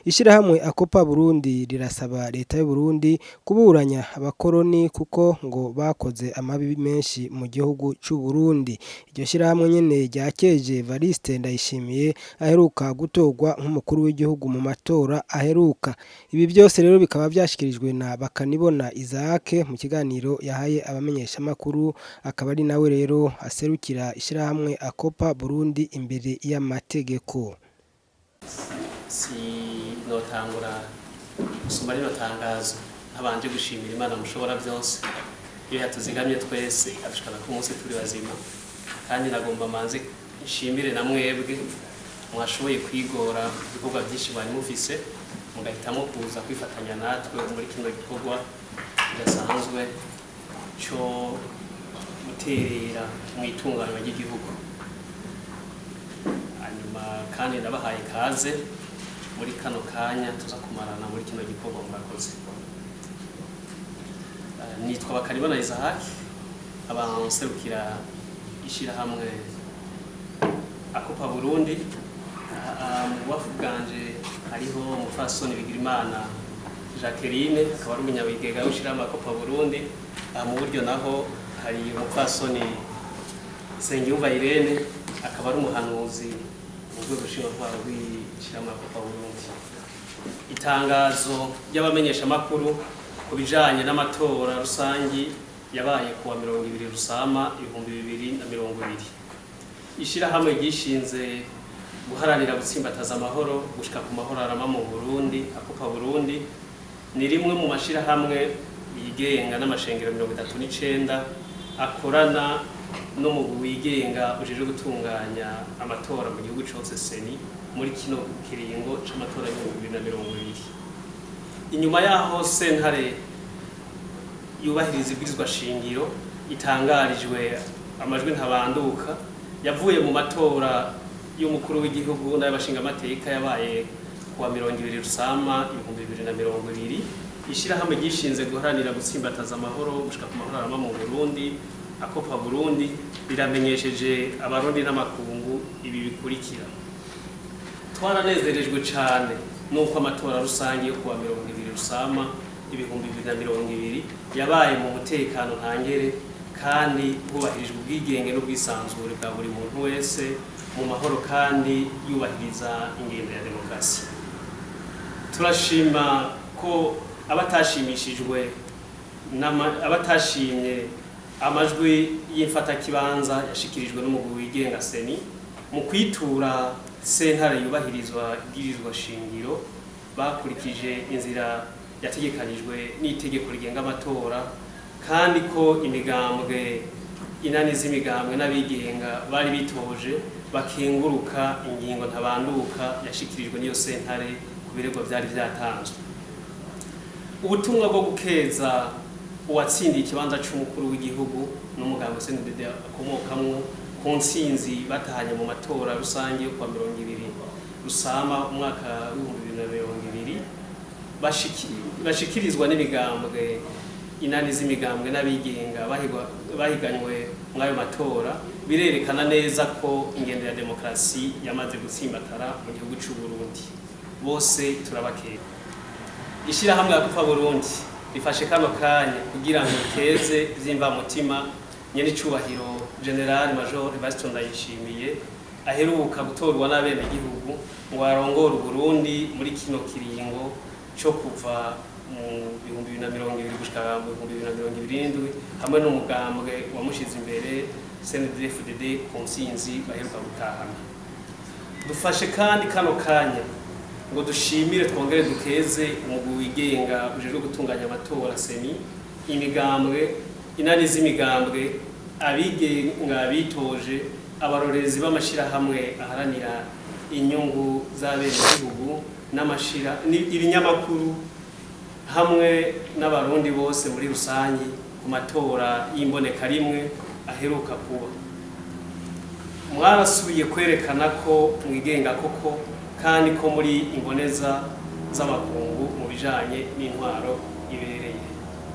Ishirahamwe Akopa Burundi rirasaba leta y'u Burundi kuburanya abakoroni kuko ngo bakoze amabi menshi mu gihugu c'u Burundi. Iryo shirahamwe nyene ryakeje Evariste Ndayishimiye aheruka gutorwa nk'umukuru w'igihugu mu matora aheruka. Ibi byose rero bikaba vyashikirijwe na Bakanibona Isaac mu kiganiro yahaye abamenyeshamakuru, akaba ari nawe rero aserukira ishirahamwe Akopa Burundi imbere y'amategeko. Notangura gusoma rino tangazo ntabanje gushimira Imana mushobora byose iyo yatuzigamye twese adushikana ku munsi turi bazima, kandi nagomba manze nshimire na mwebwe mwashoboye kwigora ibikorwa byinshi bari mufise mugahitamo kuza kwifatanya natwe muri kino gikorwa kidasanzwe cyo guterera mu itunganywa ry'igihugu. Hanyuma kandi nabahaye kaze muri kano kanya tuza kumarana muri kino gikorwa murakoze. Nitwa Bakanibona Isaac, abanserukira ishirahamwe Akopa Burundi. Mu wafu bwanje hariho umupfasoni Bigirimana Jacqueline, akaba ari umunyabigega w'ishirahamwe Akopa Burundi. Mu buryo naho hari umupfasoni Sengiyumva Irene, akaba ari umuhanuzi mu rwego nshingwabikorwa rw'ishirahamwe Akopa Burundi. Itangazo ry'abamenyeshamakuru ku bijanye n'amatora rusangi yabaye kuwa 20 Rusama 2020. Ishirahamwe ryishinze guharanira gutsimbataza amahoro gushika ku mahoro arama mu Burundi, Akopa Burundi ni rimwe mu mashirahamwe yigenga n'amashengero 39 akorana no mu wigenga ujeje gutunganya amatora mu gihugu cyose seni muri kino kiringo c'amatora ya 2020. Inyuma yaho sentare yubahiriza ibwirizwa shingiro itangarijwe amajwi ntabanduka yavuye mu matora y'umukuru w'igihugu n'abashinga amateka yabaye kuwa 20 Rusama 2020. Ishirahamwe gishinze guharanira gutsimbataza amahoro gushika ku mahoro arama mu Burundi, Akopa Burundi riramenyesheje abarundi n'amakungu ibi bikurikira. Twaranezerejwe cyane nuko amatora rusangi yo kuwa 20 Rusama 2020 yabaye mu mutekano ntangere kandi hubahirijwe ubwigenge n'ubwisanzure bwa buri muntu wese mu mahoro kandi yubahiriza ingendo ya demokrasi. Turashima ko abatashimishijwe abatashimye amajwi y'imfata kibanza yashikirijwe n'umugwi wigenga seni mu kwitura sentare yubahirizwa ibwirizwa shingiro bakurikije inzira yategekanijwe n'itegeko rigenga amatora, kandi ko imigambwe inani z'imigambwe n'abigenga bari bitoje bakenguruka ingingo ntabanduka yashikirijwe n'iyo sentare ku birego byari byatanzwe. Ubutumwa bwo gukeza uwatsindiye ikibanza c'umukuru w'igihugu n'umugambwe CNDD akomokamwo ku ntsinzi batahanye mu matora rusange yo kwa 20 Rusama umwaka wa 2020 bashikirizwa n'imigambwe inani z'imigambwe n'abigenga bahiganywe mw'ayo matora birerekana neza ko ingendo ya demokrasi yamaze gutsimbatara mu gihugu c'u Burundi. Bose turabakeye. Ishirahamwe Akopa Burundi rifashe kano kanya kugira ngo keze vyimva mutima nyene cubahiro General Major Evariste Ndayishimiye aheruka gutorwa n'abene gihugu ngo arongore Burundi muri kino kiringo cyo kuva mu 2020 gushika mu 2027 hamwe n'umugambwe wamushize imbere CNDD-FDD ku ntsinzi baheruka gutahana. Dufashe kandi kano kanya ngo dushimire twongere dukeze umugwi wigenga ujejwe gutunganya amatora seni, imigambwe inani z'imigambwe abigenga bitoje, abarorezi b'amashirahamwe aharanira inyungu z'abene gihugu n'amashira ibinyamakuru hamwe n'abarundi bose muri rusangi ku matora y'imboneka rimwe aheruka kuba. Mwarasubiye kwerekana ko mwigenga koko kandi ko muri imboneza z'amakungu mu bijanye n'intwaro ibereye.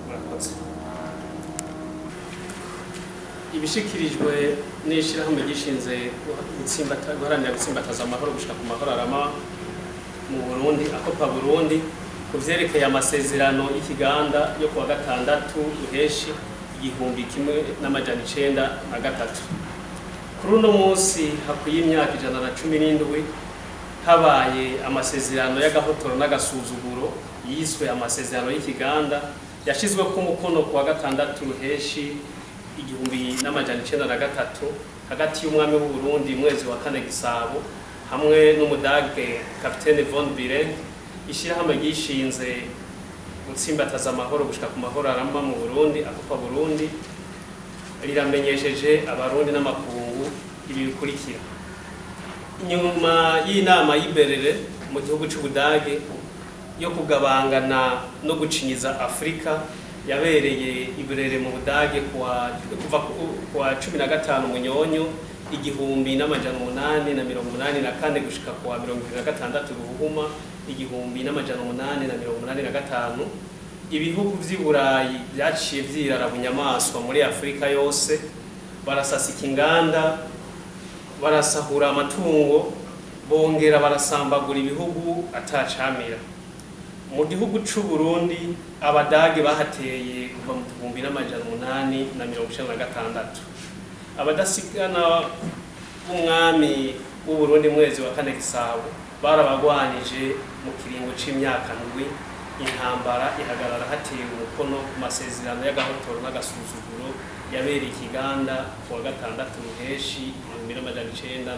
Murakoze. Ibishikirijwe n'ishirahamwe gishinze guharanira gutsimbataza amahoro gushika ku mahoro arama mu Burundi akopa Burundi kuvyerekeye amasezerano y'ikiganda yo kuwa gatandatu ruheshi 1993. Kuri uno munsi hakwiye imyaka 117 habaye amasezerano y'agahotoro n'agasuzuguro yiswe amasezerano y'ikiganda yashizwe ku mukono kuwa gatandatu ruheshi 1993 hagati y'umwami w'u Burundi mwezi wa kane Gisabo hamwe n'umudage Capitaine von Biren ishirahamwe gishinze gutsimbataza amahoro gushika ku mahoro aramba mu Burundi akopa Burundi riramenyesheje abarundi n'amakungu ibi bikurikira. Inyuma y'inama y'Iberere mu gihugu c'Ubudage yo kugabangana no gucinyiza Afrika yabereye Iberere mu Budage kuva 15 Munyonyo 1884 gushika kuwa 26 Ruhuma 1885. Ibihugu vy'i Burayi byaciye vyirara bunyamaswa muri Afrika yose, barasasika inganda, barasahura amatungo, bongera barasambagura ibihugu atacamira. Mu gihugu c'u Burundi abadage bahateye kuva mu 1896. Abadasigana b'umwami w'u Burundi mwezi wa kane Gisabo barabagwanije mu kiringo c'imyaka ndwi. Intambara ihagarara hateye umukono ku masezerano y'agahotoro n'agasuzuguro yabereye ikiganda kuwa gatandatu ruheshi 1993.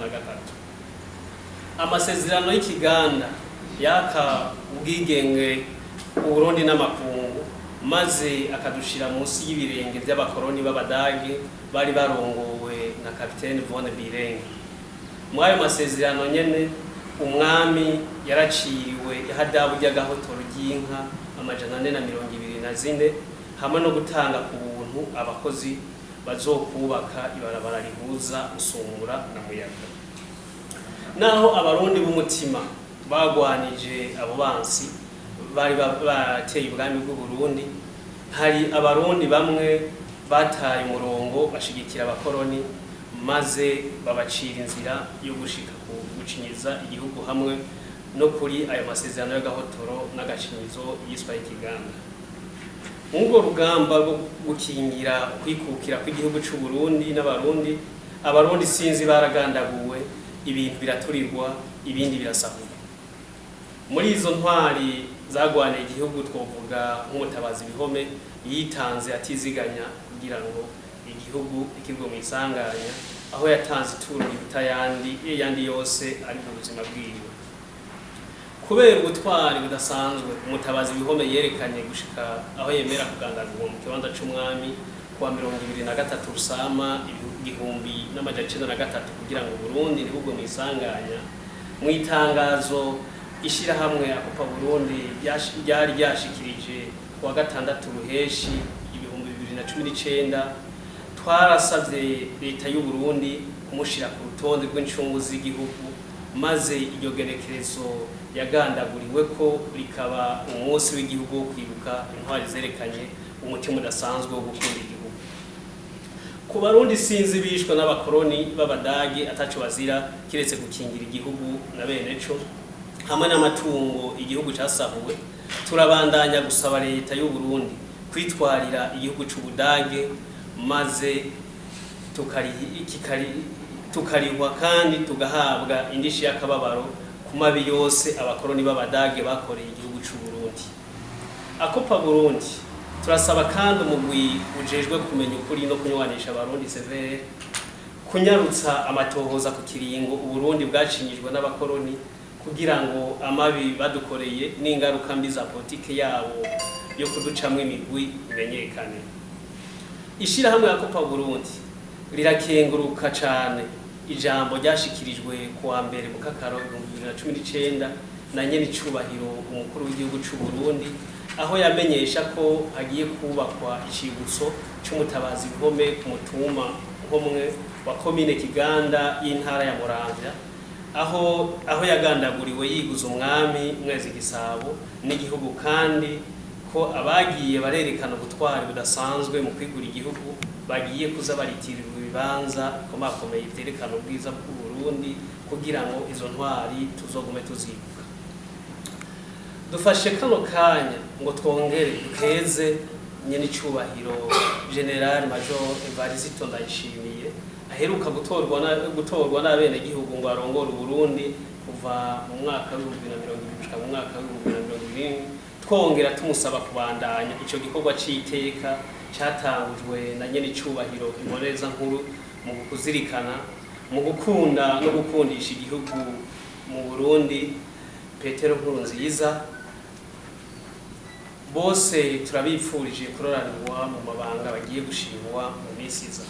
Amasezerano y'ikiganda yaka ubwigenge u Burundi n'amakungu maze akadushira munsi y'ibirenge by'abakoroni b'abadage bari barongowe na Capitaine von Biren. Mwayo masezerano nyene umwami yaraciriwe ihadabu ry'agahotoro ry'inka 424 hamwe no gutanga ku buntu abakozi bazokubaka ibarabara rihuza Usumura na Muyaga. Naho abarundi b'umutima bagwanije abo bansi bari bateye ubwami bw'u Burundi, hari abarundi bamwe bataye umurongo bashigikira abakoroni maze babacira inzira yo gushika ku gucinyiza igihugu hamwe no kuri ayo masezerano y'agahotoro n'agacinyizo yiswa ikiganda. Nk'ubwo rugamba rwo gukingira kwikukira kw'igihugu c'u Burundi n'abarundi, abarundi sinzi baragandaguwe, ibintu biraturirwa, ibindi birasahurwa. Muri izo ntwari zagwane igihugu twovuga nk'umutabazi Bihome yitanze atiziganya kugira ngo igihugu ikigwe mu isanganya, aho yatanze ituro riruta yandi yose ari mu buzima bwiwe. Kubera ubutwari budasanzwe umutabazi Bihome yerekanye gushika aho yemera kugandagurwa mu kibanza c'umwami kuwa 23 Rusama 1903 kugira ngo Burundi rihugwe mu isanganya. Mu itangazo ishirahamwe akopa Burundi ryari ryashikirije kuwa gatandatu ruheshi 2019, twarasavye leta y'u Burundi kumushira ku rutonde rw'incungu z'igihugu, maze iryo gerekerezo yagandaguriwe ko rikaba umunsi w'igihugu wo kwibuka intwari zerekanye umutima udasanzwe wo gukunda igihugu. Ku Barundi sinzi bishwe n'abakoroni b'abadage ataco bazira kiretse gukingira igihugu na bene co hamwe n'amatungo igihugu casahuwe. Turabandanya gusaba leta y'u Burundi kwitwarira igihugu c'Ubudage maze tukarihwa kandi tugahabwa indishi y'akababaro ku mabi yose abakoroni b'abadage bakoreye igihugu c'u Burundi. Akopa Burundi turasaba kandi umugwi ujejwe kumenya ukuri no kunywanisha abarundi severe kunyarutsa amatohoza ku kiringo u Burundi bwacinyijwe n'abakoroni kugira ngo amabi badukoreye n'ingaruka mbi za politike yabo yo kuducamwe imigwi imenyekane. Ishirahamwe Akopa Burundi rirakenguruka cane ijambo ryashikirijwe kuwa mbere mu Kakaro 2019 na nyene icubahiro umukuru w'igihugu c'u Burundi, aho yamenyesha ko hagiye kubakwa icibutso c'umutabazi Bihome ku mutumba homwe wa komine Kiganda y'intara ya Muramvya, aho yagandaguriwe yiguza umwami mwezi Gisabo n'igihugu, kandi ko abagiye barerekana ubutwari budasanzwe mu kwigura igihugu bagiye kuza baritirirwa ibibanza bikomakomeye vyerekana ubwiza bw'u Burundi kugira ngo izo ntwari tuzogume tuzibuka. dufashe kano kanya ngo twongere dukeze nyene icubahiro General Major Evariste Ndayishimiye aheruka gutorwa n'abene gihugu ngo arongore Burundi kuva mu mwaka wa 2020 gushika mu mwaka wa 2020 twongera tumusaba kubandanya ico gikorwa c'iteka cyatangujwe na nyene icubahiro Imporeza nkuru mu kuzirikana mu gukunda no gukundisha igihugu mu Burundi Petero Nkurunziza. Bose turabipfurije kuroranirwa mu mabanga bagiye gushimwa mu misi iza.